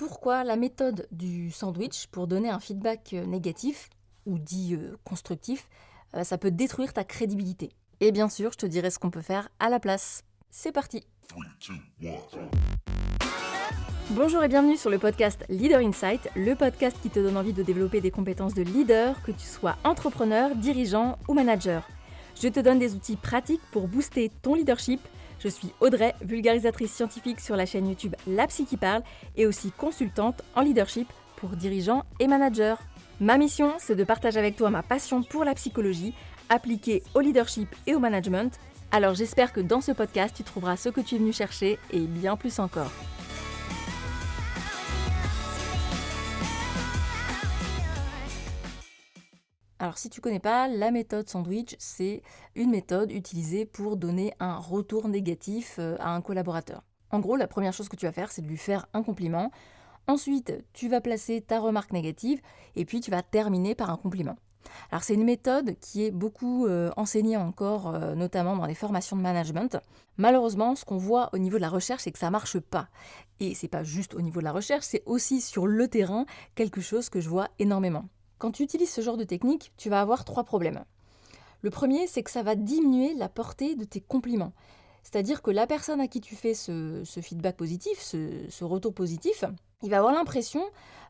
pourquoi la méthode du sandwich pour donner un feedback négatif, ou dit constructif, ça peut détruire ta crédibilité. Et bien sûr, je te dirai ce qu'on peut faire à la place. C'est parti. 3, 2, 1. Bonjour et bienvenue sur le podcast Leader Insight, le podcast qui te donne envie de développer des compétences de leader, que tu sois entrepreneur, dirigeant ou manager. Je te donne des outils pratiques pour booster ton leadership. Je suis Audrey, vulgarisatrice scientifique sur la chaîne YouTube La Psy qui parle et aussi consultante en leadership pour dirigeants et managers. Ma mission, c'est de partager avec toi ma passion pour la psychologie appliquée au leadership et au management. Alors j'espère que dans ce podcast, tu trouveras ce que tu es venu chercher et bien plus encore. Alors si tu connais pas, la méthode sandwich, c'est une méthode utilisée pour donner un retour négatif à un collaborateur. En gros, la première chose que tu vas faire, c'est de lui faire un compliment. Ensuite, tu vas placer ta remarque négative et puis tu vas terminer par un compliment. Alors c'est une méthode qui est beaucoup enseignée encore, notamment dans les formations de management. Malheureusement, ce qu'on voit au niveau de la recherche, c'est que ça marche pas. Et c'est pas juste au niveau de la recherche, c'est aussi sur le terrain quelque chose que je vois énormément. Quand tu utilises ce genre de technique, tu vas avoir 3 problèmes. Le premier, c'est que ça va diminuer la portée de tes compliments. C'est-à-dire que la personne à qui tu fais ce feedback positif, ce retour positif, il va avoir l'impression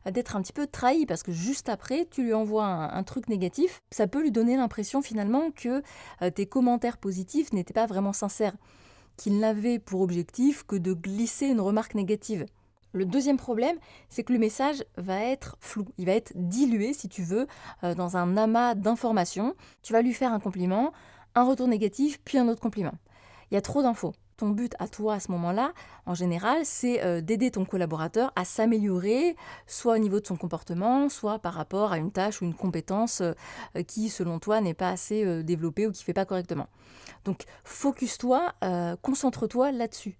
d'être un petit peu trahi parce que juste après, tu lui envoies un truc négatif. Ça peut lui donner l'impression finalement que tes commentaires positifs n'étaient pas vraiment sincères, qu'ils n'avaient pour objectif que de glisser une remarque négative. Le deuxième problème, c'est que le message va être flou, il va être dilué, si tu veux, dans un amas d'informations. Tu vas lui faire un compliment, un retour négatif, puis un autre compliment. Il y a trop d'infos. Ton but à toi à ce moment-là, en général, c'est d'aider ton collaborateur à s'améliorer, soit au niveau de son comportement, soit par rapport à une tâche ou une compétence qui, selon toi, n'est pas assez développée ou qui ne fait pas correctement. Donc, focus-toi, concentre-toi là-dessus.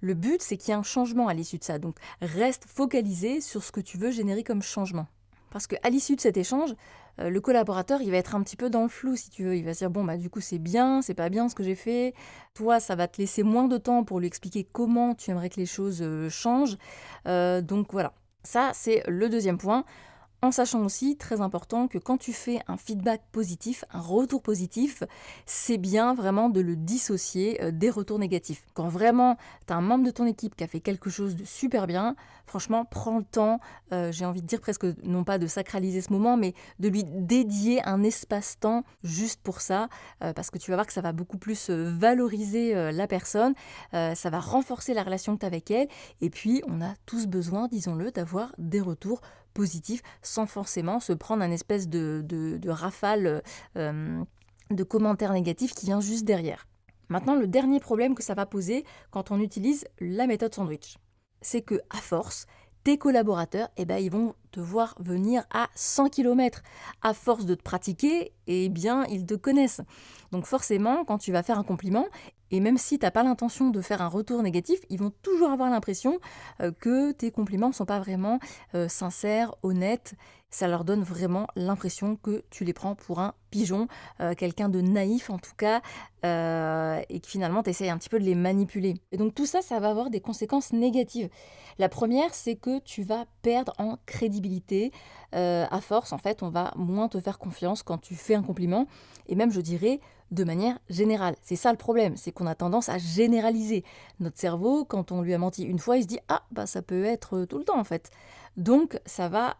Le but, c'est qu'il y ait un changement à l'issue de ça. Donc, reste focalisé sur ce que tu veux générer comme changement. Parce qu'à l'issue de cet échange, le collaborateur, il va être un petit peu dans le flou, si tu veux. Il va se dire, bon, du coup, c'est bien, c'est pas bien ce que j'ai fait. Toi, ça va te laisser moins de temps pour lui expliquer comment tu aimerais que les choses changent. Donc, voilà. Ça, c'est le deuxième point. En sachant aussi, très important, que quand tu fais un feedback positif, un retour positif, c'est bien vraiment de le dissocier des retours négatifs. Quand vraiment tu as un membre de ton équipe qui a fait quelque chose de super bien, franchement, prends le temps, j'ai envie de dire presque, non pas de sacraliser ce moment, mais de lui dédier un espace-temps juste pour ça, parce que tu vas voir que ça va beaucoup plus valoriser la personne, ça va renforcer la relation que tu as avec elle, et puis on a tous besoin, disons-le, d'avoir des retours positif sans forcément se prendre un espèce de rafale de commentaires négatifs qui vient juste derrière. Maintenant, le dernier problème que ça va poser quand on utilise la méthode sandwich, c'est que à force, tes collaborateurs, ils vont te voir venir à 100 km. À force de te pratiquer, ils te connaissent. Donc forcément, quand tu vas faire un compliment, et même si tu n'as pas l'intention de faire un retour négatif, ils vont toujours avoir l'impression que tes compliments ne sont pas vraiment sincères, honnêtes. Ça leur donne vraiment l'impression que tu les prends pour un pigeon, quelqu'un de naïf en tout cas, et que finalement tu essayes un petit peu de les manipuler. Et donc tout ça, ça va avoir des conséquences négatives. La première, c'est que tu vas perdre en crédibilité. À force, en fait, on va moins te faire confiance quand tu fais un compliment, et même je dirais de manière générale. C'est ça le problème, c'est qu'on a tendance à généraliser. Notre cerveau, quand on lui a menti une fois, il se dit « Ah, ça peut être tout le temps en fait ». Donc ça va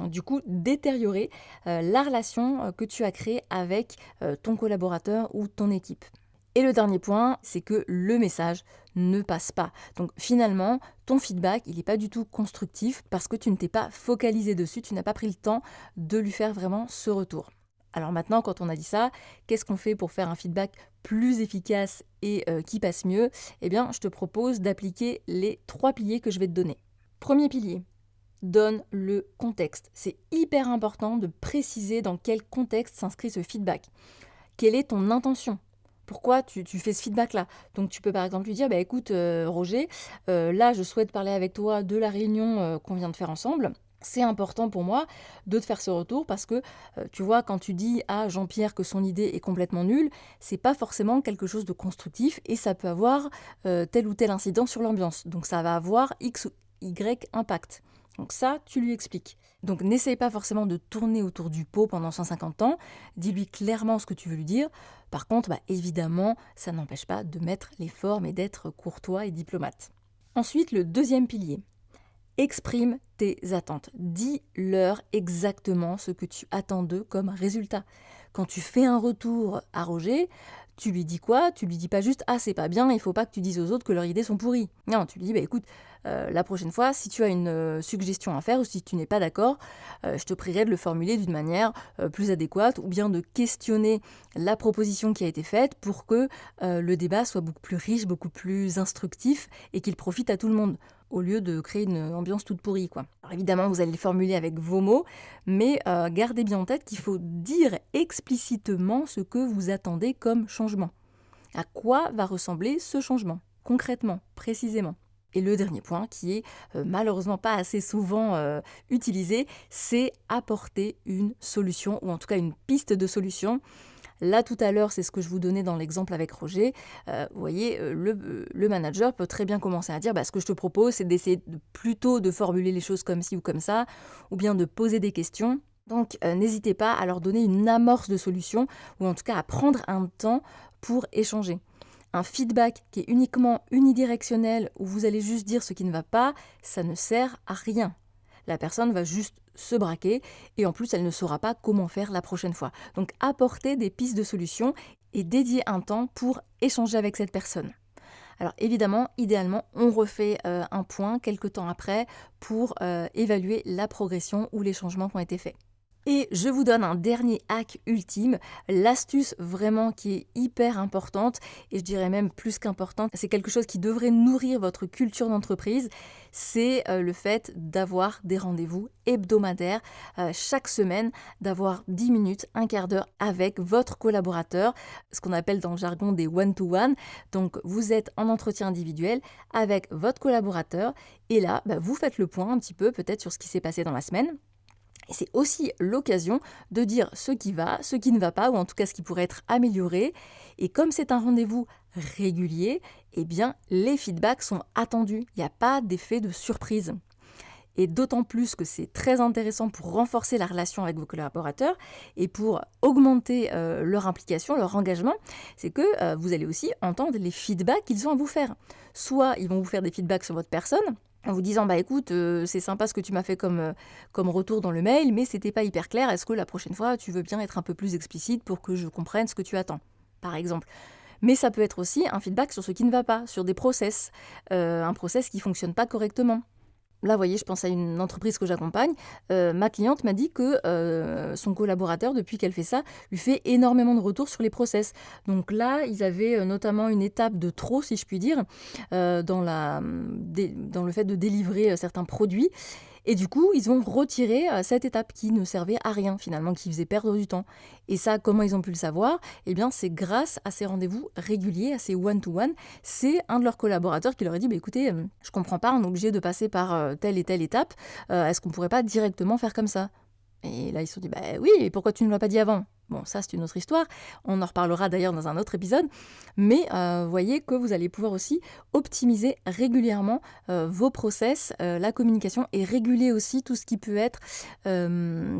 du coup détériorer la relation que tu as créée avec ton collaborateur ou ton équipe. Et le dernier point, c'est que le message ne passe pas. Donc finalement, ton feedback, il n'est pas du tout constructif parce que tu ne t'es pas focalisé dessus, tu n'as pas pris le temps de lui faire vraiment ce retour. Alors maintenant, quand on a dit ça, qu'est-ce qu'on fait pour faire un feedback plus efficace et qui passe mieux ? Eh bien, je te propose d'appliquer les 3 piliers que je vais te donner. Premier pilier, donne le contexte. C'est hyper important de préciser dans quel contexte s'inscrit ce feedback. Quelle est ton intention ? Pourquoi tu fais ce feedback-là ? Donc tu peux par exemple lui dire, écoute Roger, là je souhaite parler avec toi de la réunion qu'on vient de faire ensemble. C'est important pour moi de te faire ce retour parce que, tu vois, quand tu dis à Jean-Pierre que son idée est complètement nulle, c'est pas forcément quelque chose de constructif et ça peut avoir tel ou tel incident sur l'ambiance. Donc ça va avoir X Y impact. Donc ça, tu lui expliques. Donc n'essaye pas forcément de tourner autour du pot pendant 150 ans, dis-lui clairement ce que tu veux lui dire. Par contre, évidemment, ça n'empêche pas de mettre les formes et d'être courtois et diplomate. Ensuite, le deuxième pilier. Exprime tes attentes. Dis-leur exactement ce que tu attends d'eux comme résultat. Quand tu fais un retour à Roger, tu lui dis quoi? Tu lui dis pas juste « Ah, c'est pas bien, il faut pas que tu dises aux autres que leurs idées sont pourries ». Non, tu lui dis « Écoute, la prochaine fois, si tu as une suggestion à faire ou si tu n'es pas d'accord, je te prierai de le formuler d'une manière plus adéquate ou bien de questionner la proposition qui a été faite pour que le débat soit beaucoup plus riche, beaucoup plus instructif et qu'il profite à tout le monde, au lieu de créer une ambiance toute pourrie, quoi. Alors évidemment, vous allez le formuler avec vos mots, mais gardez bien en tête qu'il faut dire explicitement ce que vous attendez comme changement. À quoi va ressembler ce changement, concrètement, précisément? Et le dernier point, qui est malheureusement pas assez souvent utilisé, c'est apporter une solution, ou en tout cas une piste de solution. Là, tout à l'heure, c'est ce que je vous donnais dans l'exemple avec Roger. Vous voyez, le manager peut très bien commencer à dire ce que je te propose, c'est d'essayer plutôt de formuler les choses comme ci ou comme ça, ou bien de poser des questions. Donc, n'hésitez pas à leur donner une amorce de solution, ou en tout cas à prendre un temps pour échanger. Un feedback qui est uniquement unidirectionnel, où vous allez juste dire ce qui ne va pas, ça ne sert à rien. La personne va juste se braquer et en plus elle ne saura pas comment faire la prochaine fois. Donc apportez des pistes de solutions et dédiez un temps pour échanger avec cette personne. Alors évidemment, idéalement, on refait un point quelques temps après pour évaluer la progression ou les changements qui ont été faits. Et je vous donne un dernier hack ultime, l'astuce vraiment qui est hyper importante, et je dirais même plus qu'importante, c'est quelque chose qui devrait nourrir votre culture d'entreprise, c'est le fait d'avoir des rendez-vous hebdomadaires chaque semaine, d'avoir 10 minutes, un quart d'heure avec votre collaborateur, ce qu'on appelle dans le jargon des one-to-one. Donc vous êtes en entretien individuel avec votre collaborateur, et là, vous faites le point un petit peu peut-être sur ce qui s'est passé dans la semaine. Et c'est aussi l'occasion de dire ce qui va, ce qui ne va pas, ou en tout cas ce qui pourrait être amélioré. Et comme c'est un rendez-vous régulier, les feedbacks sont attendus. Il n'y a pas d'effet de surprise. Et d'autant plus que c'est très intéressant pour renforcer la relation avec vos collaborateurs et pour augmenter leur implication, leur engagement, c'est que vous allez aussi entendre les feedbacks qu'ils ont à vous faire. Soit ils vont vous faire des feedbacks sur votre personne, en vous disant écoute, c'est sympa ce que tu m'as fait comme retour dans le mail, mais c'était pas hyper clair, est-ce que la prochaine fois tu veux bien être un peu plus explicite pour que je comprenne ce que tu attends, par exemple. Mais ça peut être aussi un feedback sur ce qui ne va pas, sur des process, un process qui fonctionne pas correctement. Là, vous voyez, je pense à une entreprise que j'accompagne. Ma cliente m'a dit que son collaborateur, depuis qu'elle fait ça, lui fait énormément de retours sur les process. Donc là, ils avaient notamment une étape de trop, si je puis dire, dans le fait de délivrer certains produits. Et du coup, ils ont retiré cette étape qui ne servait à rien finalement, qui faisait perdre du temps. Et ça, comment ils ont pu le savoir? C'est grâce à ces rendez-vous réguliers, à ces one-to-one. C'est un de leurs collaborateurs qui leur a dit écoutez, je comprends pas, on est obligé de passer par telle et telle étape. Est-ce qu'on pourrait pas directement faire comme ça? Et là, ils se sont dit oui, et pourquoi tu ne l'as pas dit avant? Bon, ça, c'est une autre histoire. On en reparlera d'ailleurs dans un autre épisode. Mais voyez que vous allez pouvoir aussi optimiser régulièrement vos process, la communication, et réguler aussi tout ce qui peut être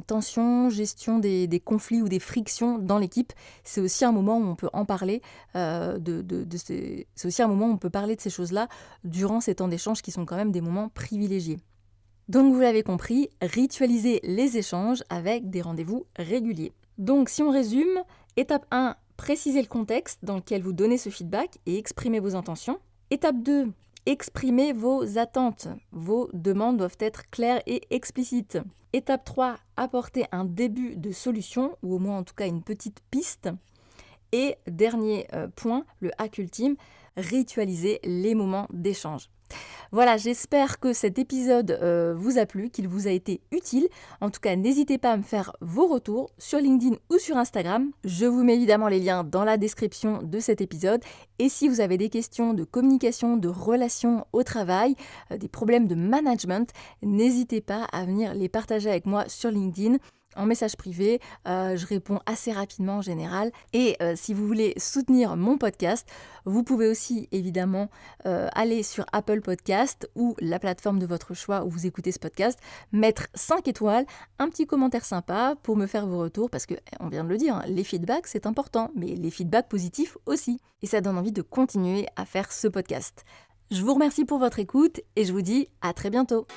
tension, gestion des conflits ou des frictions dans l'équipe. C'est aussi un moment où on peut en parler. C'est aussi un moment où on peut parler de ces choses-là durant ces temps d'échange qui sont quand même des moments privilégiés. Donc vous l'avez compris, ritualisez les échanges avec des rendez-vous réguliers. Donc si on résume, étape 1, précisez le contexte dans lequel vous donnez ce feedback et exprimez vos intentions. Étape 2, exprimez vos attentes. Vos demandes doivent être claires et explicites. Étape 3, apportez un début de solution, ou au moins en tout cas une petite piste. Et dernier point, le hack ultime, ritualisez les moments d'échange. Voilà, j'espère que cet épisode vous a plu, qu'il vous a été utile. En tout cas, n'hésitez pas à me faire vos retours sur LinkedIn ou sur Instagram. Je vous mets évidemment les liens dans la description de cet épisode. Et si vous avez des questions de communication, de relations au travail, des problèmes de management, n'hésitez pas à venir les partager avec moi sur LinkedIn en message privé. Je réponds assez rapidement en général. Et si vous voulez soutenir mon podcast, vous pouvez aussi évidemment aller sur Apple Podcast ou la plateforme de votre choix où vous écoutez ce podcast, mettre 5 étoiles, un petit commentaire sympa pour me faire vos retours parce que, on vient de le dire, hein, les feedbacks c'est important, mais les feedbacks positifs aussi. Et ça donne envie de continuer à faire ce podcast. Je vous remercie pour votre écoute et je vous dis à très bientôt.